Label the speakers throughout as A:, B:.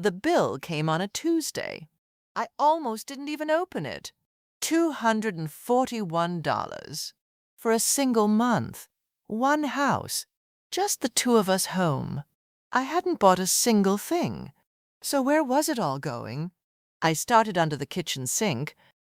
A: The bill came on a Tuesday. I almost didn't even open it. $241 for a single month. One house. Just the two of us home. I hadn't bought a single thing. So where was it all going? I started under the kitchen sink.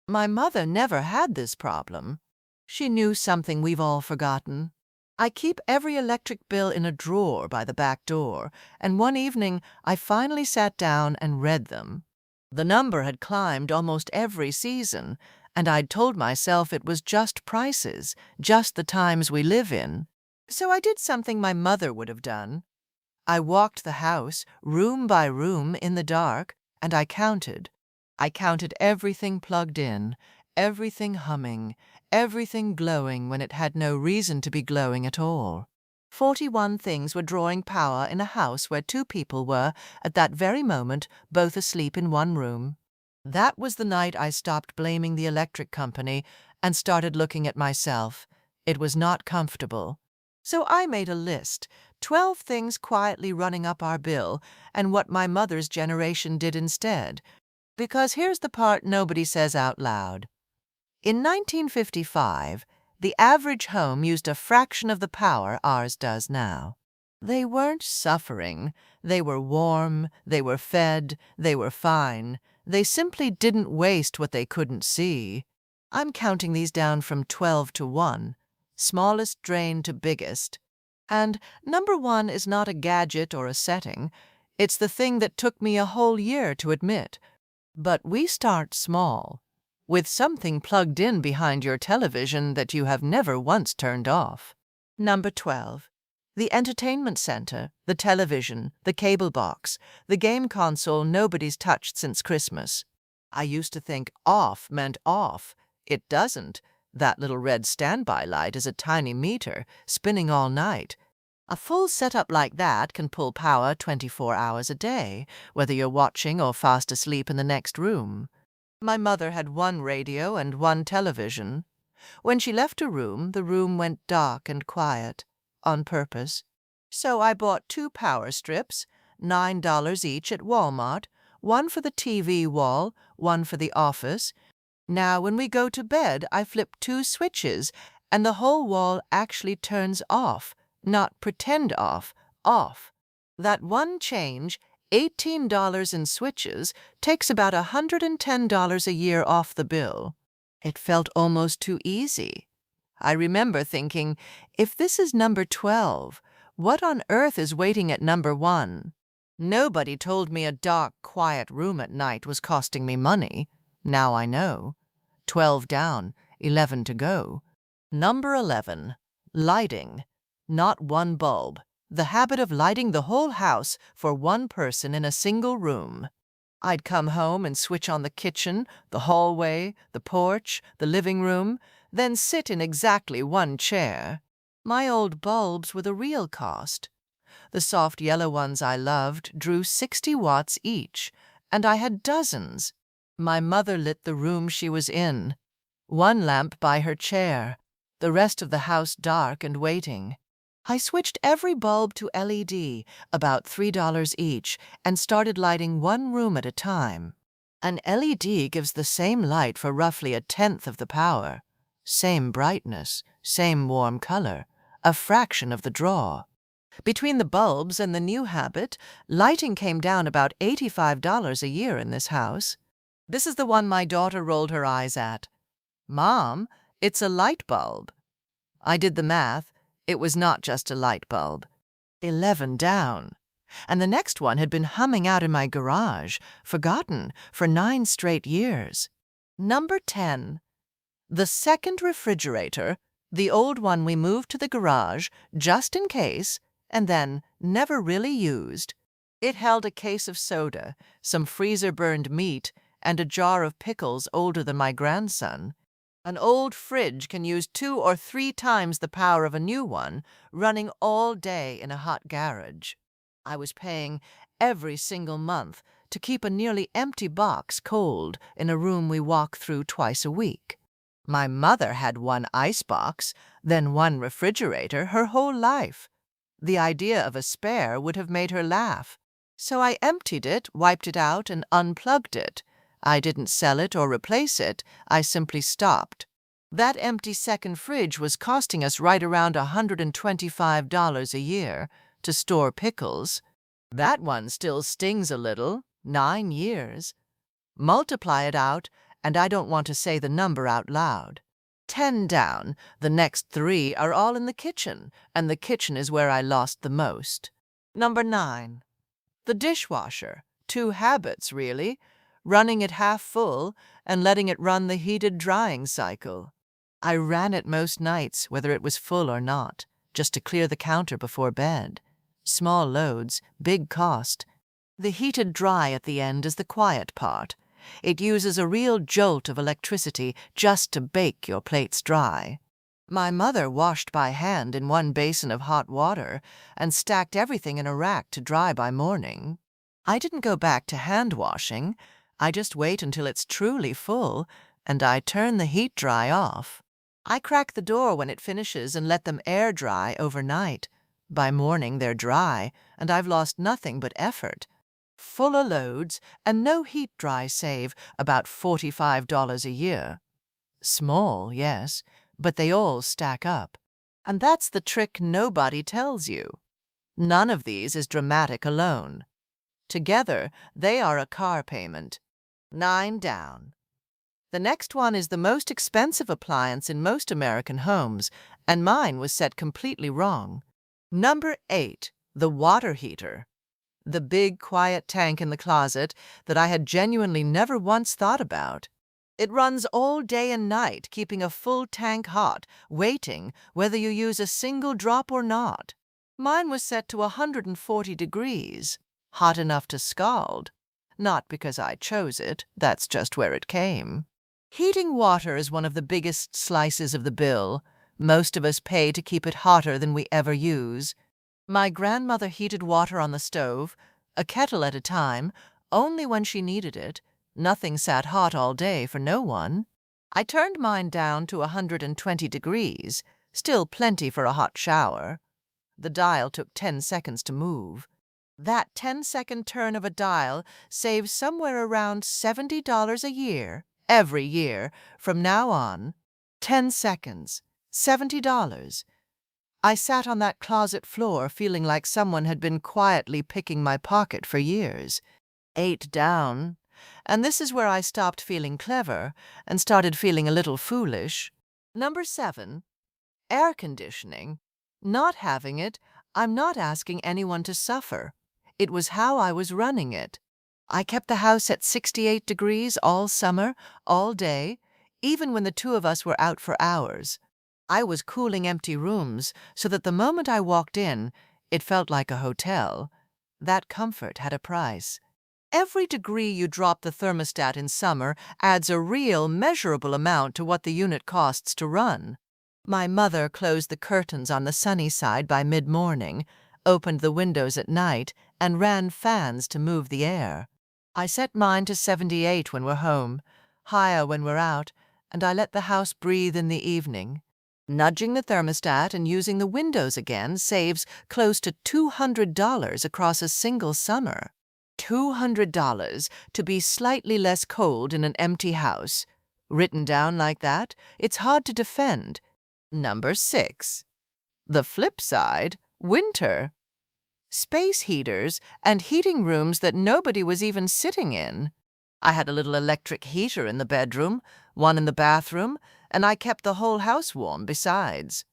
A: My mother never had this problem. She knew something we've all forgotten. I keep every electric bill in a drawer by the back door, and one evening I finally sat down and read them. The number had climbed almost every season, and I'd told myself it was just prices, just the times we live in. So I did something my mother would have done. I walked the house, room by room, in the dark, and I counted. I counted everything plugged in, everything humming, everything glowing when it had no reason to be glowing at all. 41 things were drawing power in a house where two people were, at that very moment, both asleep in one room. That was the night I stopped blaming the electric company and started looking at myself. It was not comfortable. So I made a list, 12 things quietly running up our bill, and what my mother's generation did instead. Because here's the part nobody says out loud. In 1955, the average home used a fraction of the power ours does now. They weren't suffering. They were warm, they were fed, they were fine. They simply didn't waste what they couldn't see. I'm counting these down from 12 to 1, smallest drain to biggest. And number 1 is not a gadget or a setting. It's the thing that took me a whole year to admit. But we start small, with something plugged in behind your television that you have never once turned off. Number 12. The entertainment center, the television, the cable box, the game console nobody's touched since Christmas. I used to think off meant off. It doesn't. That little red standby light is a tiny meter, spinning all night. A full setup like that can pull power 24 hours a day, whether you're watching or fast asleep in the next room. My mother had one radio and one television. When she left a room, the room went dark and quiet, on purpose. So I bought 2 power strips, $9 each at Walmart, one for the TV wall, one for the office. Now when we go to bed, I flip 2 switches, and the whole wall actually turns off, not pretend off, off. That one change, $18 in switches, takes about $110 a year off the bill. It felt almost too easy. I remember thinking, if this is number 12, what on earth is waiting at number 1? Nobody told me a dark, quiet room at night was costing me money. Now I know. 12 down, 11 to go. Number 11. Lighting. Not one bulb. The habit of lighting the whole house for one person in a single room. I'd come home and switch on the kitchen, the hallway, the porch, the living room, then sit in exactly one chair. My old bulbs were the real cost. The soft yellow ones I loved drew 60 watts each, and I had dozens. My mother lit the room she was in, one lamp by her chair, the rest of the house dark and waiting. I switched every bulb to LED, about $3 each, and started lighting one room at a time. An LED gives the same light for roughly 1/10 of the power. Same brightness, same warm color, a fraction of the draw. Between the bulbs and the new habit, lighting came down about $85 a year in this house. This is the one my daughter rolled her eyes at. Mom, it's a light bulb. I did the math. It was not just a light bulb. 11 down. And the next one had been humming out in my garage, forgotten, for 9 straight years. Number 10. The second refrigerator, the old one we moved to the garage, just in case, and then never really used. It held a case of soda, some freezer-burned meat, and a jar of pickles older than my grandson. An old fridge can use 2 or 3 times the power of a new one, running all day in a hot garage. I was paying every single month to keep a nearly empty box cold in a room we walk through twice a week. My mother had one icebox, then one refrigerator her whole life. The idea of a spare would have made her laugh. So I emptied it, wiped it out, and unplugged it. I didn't sell it or replace it. I simply stopped. That empty second fridge was costing us right around $125 a year to store pickles. That one still stings a little. 9 years. Multiply it out, and I don't want to say the number out loud. 10 down, the next 3 are all in the kitchen, and the kitchen is where I lost the most. Number 9. The dishwasher. 2 habits, really. Running it half full and letting it run the heated drying cycle. I ran it most nights, whether it was full or not, just to clear the counter before bed. Small loads, big cost. The heated dry at the end is the quiet part. It uses a real jolt of electricity just to bake your plates dry. My mother washed by hand in one basin of hot water and stacked everything in a rack to dry by morning. I didn't go back to hand washing. I just wait until it's truly full, and I turn the heat dry off. I crack the door when it finishes and let them air dry overnight. By morning they're dry, and I've lost nothing but effort. Fuller loads and no heat dry save about $45 a year. Small, yes, but they all stack up. And that's the trick nobody tells you. None of these is dramatic alone. Together, they are a car payment. 9 down. The next one is the most expensive appliance in most American homes, and mine was set completely wrong. Number 8, the water heater. The big, quiet tank in the closet that I had genuinely never once thought about. It runs all day and night, keeping a full tank hot, waiting whether you use a single drop or not. Mine was set to 140 degrees, hot enough to scald. Not because I chose it, that's just where it came. Heating water is one of the biggest slices of the bill. Most of us pay to keep it hotter than we ever use. My grandmother heated water on the stove, a kettle at a time, only when she needed it. Nothing sat hot all day for no one. I turned mine down to 120 degrees, still plenty for a hot shower. The dial took 10 seconds to move. That 10-second turn of a dial saves somewhere around $70 a year, every year, from now on. 10 seconds, $70. I sat on that closet floor feeling like someone had been quietly picking my pocket for years. 8 down. And this is where I stopped feeling clever and started feeling a little foolish. Number 7, air conditioning. Not having it, I'm not asking anyone to suffer. It was how I was running it. I kept the house at 68 degrees all summer, all day, even when the 2 of us were out for hours. I was cooling empty rooms so that the moment I walked in, it felt like a hotel. That comfort had a price. Every degree you drop the thermostat in summer adds a real, measurable amount to what the unit costs to run. My mother closed the curtains on the sunny side by mid-morning, opened the windows at night, and ran fans to move the air. I set mine to 78 when we're home, higher when we're out, and I let the house breathe in the evening. Nudging the thermostat and using the windows again saves close to $200 across a single summer. $200 to be slightly less cold in an empty house. Written down like that, it's hard to defend. Number 6. The flip side, winter. Space heaters and heating rooms that nobody was even sitting in. I had a little electric heater in the bedroom, one in the bathroom, and I kept the whole house warm besides.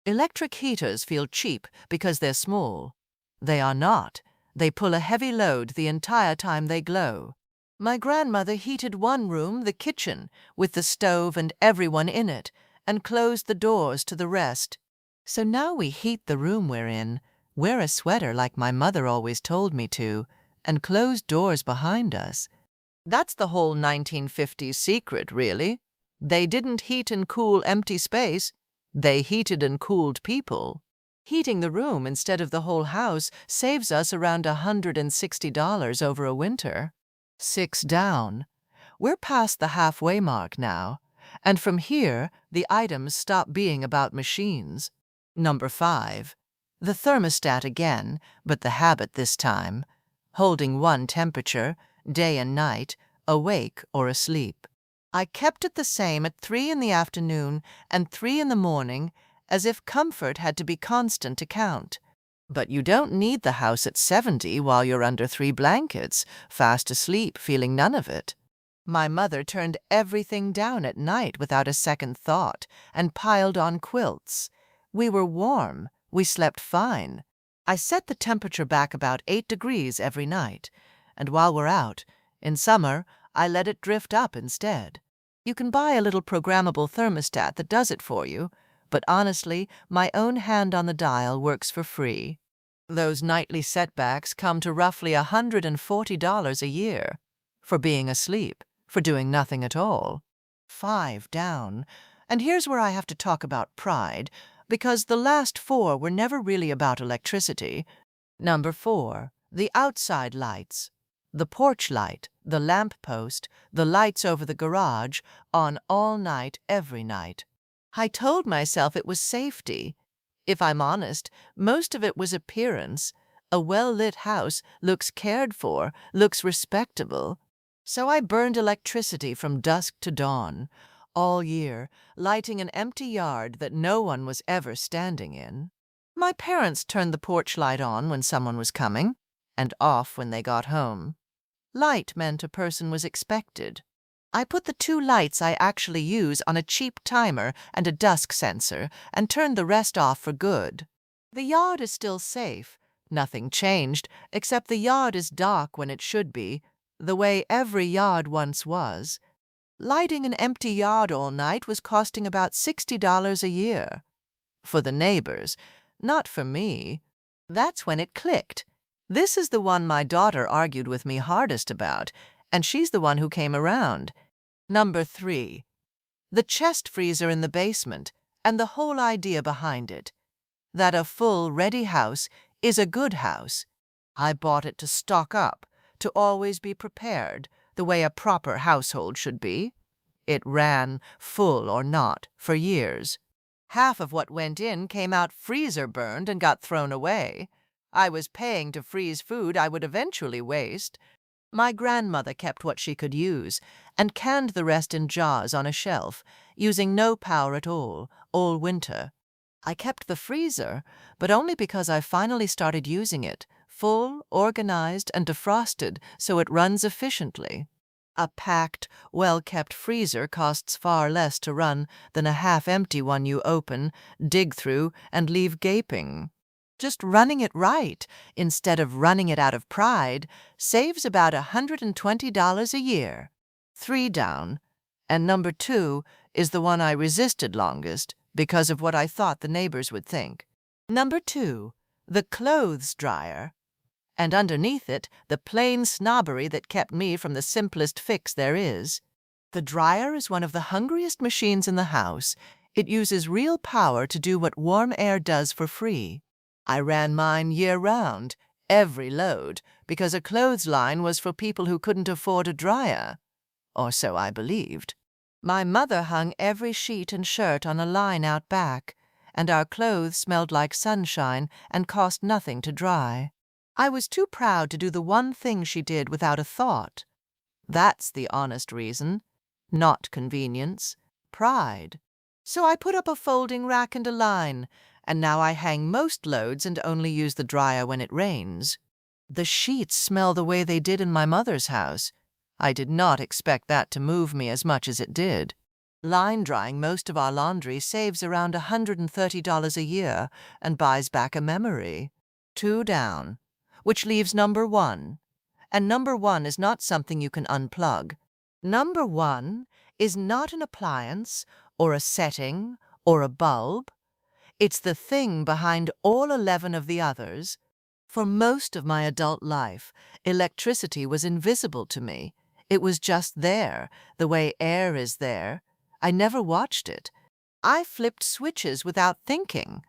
A: Electric heaters feel cheap because they're small. They are not. They pull a heavy load the entire time they glow. My grandmother heated one room, the kitchen, with the stove and everyone in it, and closed the doors to the rest. So now we heat the room we're in, wear a sweater like my mother always told me to, and close doors behind us. That's the whole 1950s secret, really. They didn't heat and cool empty space. They heated and cooled people. Heating the room instead of the whole house saves us around $160 over a winter. 6 down. We're past the halfway mark now, and from here the items stop being about machines. Number 5. The thermostat again, but the habit this time. holding one temperature, day and night, awake or asleep. I kept it the same at 3 in the afternoon and 3 in the morning, as if comfort had to be constant to count. But you don't need the house at 70 while you're under 3 blankets, fast asleep, feeling none of it. My mother turned everything down at night without a second thought and piled on quilts. We were warm. We slept fine. I set the temperature back about 8 degrees every night, and while we're out, in summer, I let it drift up instead. You can buy a little programmable thermostat that does it for you, but honestly, my own hand on the dial works for free. Those nightly setbacks come to roughly $140 a year for being asleep, for doing nothing at all. 5 down. And here's where I have to talk about pride, because the last 4 were never really about electricity. Number 4, the outside lights. The porch light, the lamp post, the lights over the garage, on all night, every night. I told myself it was safety. If I'm honest, most of it was appearance. A well-lit house looks cared for, looks respectable. So I burned electricity from dusk to dawn, all year, lighting an empty yard that no one was ever standing in. My parents turned the porch light on when someone was coming, and off when they got home. Light meant a person was expected. I put the 2 lights I actually use on a cheap timer and a dusk sensor and turned the rest off for good. The yard is still safe. Nothing changed, except the yard is dark when it should be, the way every yard once was. Lighting an empty yard all night was costing about $60 a year. For the neighbors, not for me. That's when it clicked. This is the one my daughter argued with me hardest about, and she's the one who came around. Number 3, the chest freezer in the basement and the whole idea behind it. That a full, ready house is a good house. I bought it to stock up, to always be prepared, the way a proper household should be. It ran, full or not, for years. Half of what went in came out freezer burned and got thrown away. I was paying to freeze food I would eventually waste. My grandmother kept what she could use and canned the rest in jars on a shelf, using no power at all winter. I kept the freezer, but only because I finally started using it, full, organized, and defrosted so it runs efficiently. A packed, well-kept freezer costs far less to run than a half-empty one you open, dig through, and leave gaping. Just running it right, instead of running it out of pride, saves about $120 a year. 3 down. And number 2 is the one I resisted longest because of what I thought the neighbors would think. Number 2, the clothes dryer. And underneath it, the plain snobbery that kept me from the simplest fix there is. The dryer is one of the hungriest machines in the house. It uses real power to do what warm air does for free. I ran mine year-round, every load, because a clothesline was for people who couldn't afford a dryer. Or so I believed. My mother hung every sheet and shirt on a line out back, and our clothes smelled like sunshine and cost nothing to dry. I was too proud to do the one thing she did without a thought. That's the honest reason. Not convenience. Pride. So I put up a folding rack and a line, and now I hang most loads and only use the dryer when it rains. The sheets smell the way they did in my mother's house. I did not expect that to move me as much as it did. Line drying most of our laundry saves around $130 a year and buys back a memory. 2 down. Which leaves number 1. And number 1 is not something you can unplug. Number 1 is not an appliance or a setting or a bulb. It's the thing behind all 11 of the others. For most of my adult life, electricity was invisible to me. It was just there, the way air is there. I never watched it. I flipped switches without thinking.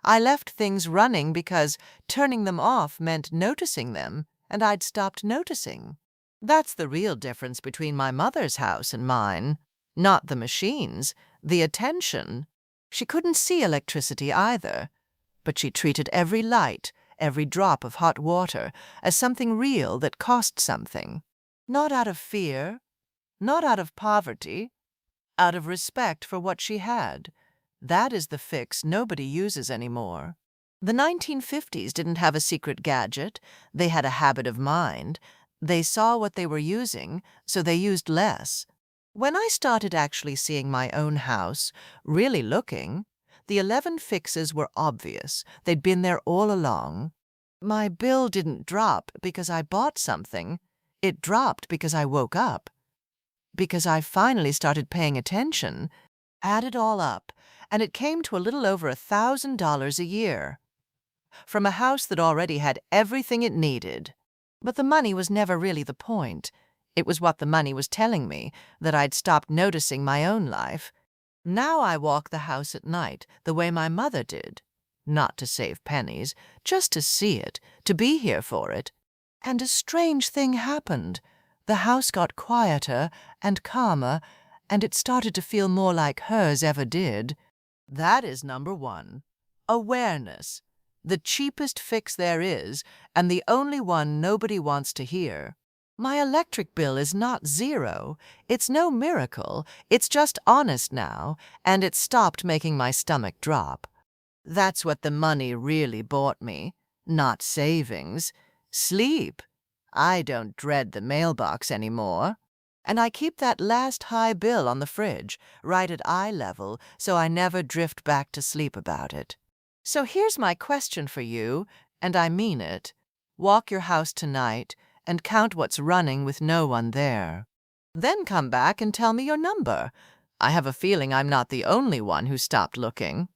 A: I left things running because turning them off meant noticing them, and I'd stopped noticing. That's the real difference between my mother's house and mine. Not the machines, the attention. She couldn't see electricity either, but she treated every light, every drop of hot water as something real that cost something. Not out of fear, not out of poverty, out of respect for what she had. That is the fix nobody uses anymore. The 1950s didn't have a secret gadget. They had a habit of mind. They saw what they were using, so they used less. When I started actually seeing my own house, really looking, the 11 fixes were obvious. They'd been there all along. My bill didn't drop because I bought something. It dropped because I woke up. Because I finally started paying attention, add it all up, and it came to a little over $1,000 a year. From a house that already had everything it needed. But the money was never really the point. It was what the money was telling me, that I'd stopped noticing my own life. Now I walk the house at night the way my mother did. Not to save pennies, just to see it, to be here for it. And a strange thing happened. The house got quieter and calmer, and it started to feel more like hers ever did. That is number one. Awareness. The cheapest fix there is, and the only one nobody wants to hear. My electric bill is not zero. It's no miracle. It's just honest now, and it stopped making my stomach drop. That's what the money really bought me. Not savings. Sleep. I don't dread the mailbox anymore. And I keep that last high bill on the fridge, right at eye level, so I never drift back to sleep about it. So here's my question for you, and I mean it. Walk your house tonight and count what's running with no one there. Then come back and tell me your number. I have a feeling I'm not the only one who stopped looking.